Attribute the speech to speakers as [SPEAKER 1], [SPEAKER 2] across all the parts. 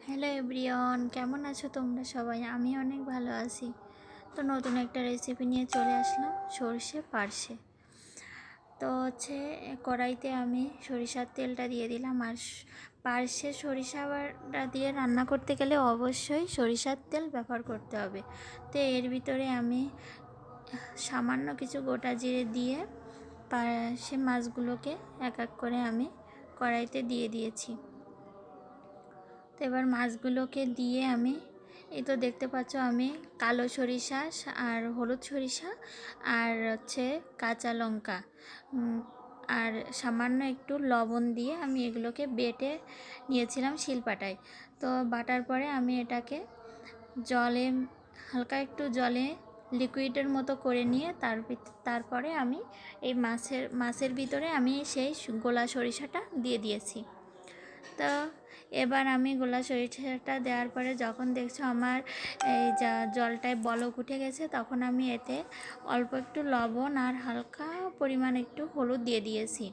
[SPEAKER 1] Hello everyone, কেমন আছো তোমরা সবাই? আমি অনেক ভালো আছি। তো নতুন একটা রেসিপি নিয়ে চলে আসলাম, সরষে পার্শে। তো কড়াইতে আমি সরিষার তেলটা দিয়ে দিলাম। আর পার্শে সরিষাটা দিয়ে রান্না করতে গেলে অবশ্যই সরিষার তেল ব্যবহার করতে হবে। তো এর ভিতরে আমি সামান্য কিছু গোটা জিরে দিয়ে পার্শে মাছগুলোকে এক এক করে আমি কড়াইতে দিয়ে দিয়েছি। তো এবার মাছগুলোকে দিয়ে আমি এই তো দেখতে পাচ্ছ আমি কালো সরিষা আর হলুদ সরিষা আর কাঁচা লঙ্কা আর সামান্য একটু লবণ দিয়ে আমি এগুলোকে বেটে নিয়েছিলাম শিলপাটায়। তো বাটার পরে আমি এটাকে জলে হালকা একটু জলে লিকুইডের মতো করে নিয়ে তারপরে আমি এই মাছের ভিতরে আমি সেই গোলা সরিষাটা দিয়ে দিয়েছি। তো এবার আমি গোলা সরিষাটা দেওয়ার পরে যখন দেখছো আমার এই জলটায় বলক উঠে গেছে, তখন আমি এতে অল্প একটু লবণ আর হালকা পরিমাণ একটু হলুদ দিয়ে দিয়েছি।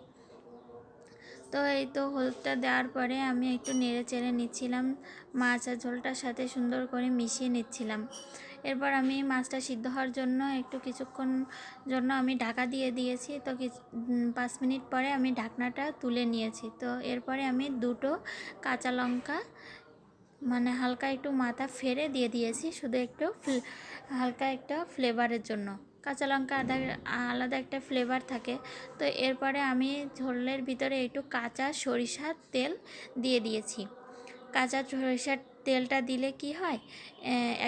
[SPEAKER 1] তো এই তো হলুদটা দেওয়ার পরে আমি একটু নেড়ে চেড়ে নিচ্ছিলাম, মাছ আর ঝোলটার সাথে সুন্দর করে মিশিয়ে নিচ্ছিলাম। এরপর আমি মাছটা সিদ্ধ হওয়ার জন্য কিছুক্ষণ জন্য আমি ঢাকা দিয়ে দিয়েছি। তো 5 মিনিট পরে আমি ঢাকনাটা তুলে নিয়েছি। তো এরপরে আমি দুটো কাঁচা লঙ্কা হালকা একটু মাথা ফেরে দিয়ে দিয়েছি, শুধু একটু হালকা একটা ফ্লেভারের জন্য। কাঁচা লঙ্কা আলাদা একটা ফ্লেভার থাকে। তো এরপরে আমি ঝোলের ভিতরে একটু কাঁচা সরিষার তেল দিয়ে দিয়েছি। কাঁচা সরিষার তেলটা দিলে কি হয়,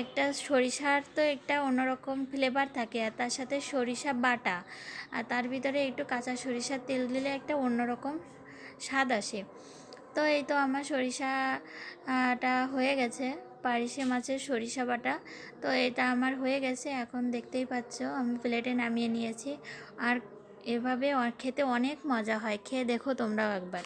[SPEAKER 1] একটা সরিষার তো একটা অন্যরকম ফ্লেভার থাকে, আর তার সাথে সরিষা বাটা আর তার ভিতরে একটু কাঁচা সরিষার তেল দিলে একটা অন্যরকম স্বাদ আসে। তো এই তো আমার সরিষাটা হয়ে গেছে, পার্শে মাছের সরিষা বাটা। তো এটা আমার হয়ে গেছে, এখন দেখতেই পাচ্ছ আমি প্লেটে নামিয়ে নিয়েছি। আর এভাবে খেতে অনেক মজা হয়, খেয়ে দেখো তোমরাও একবার।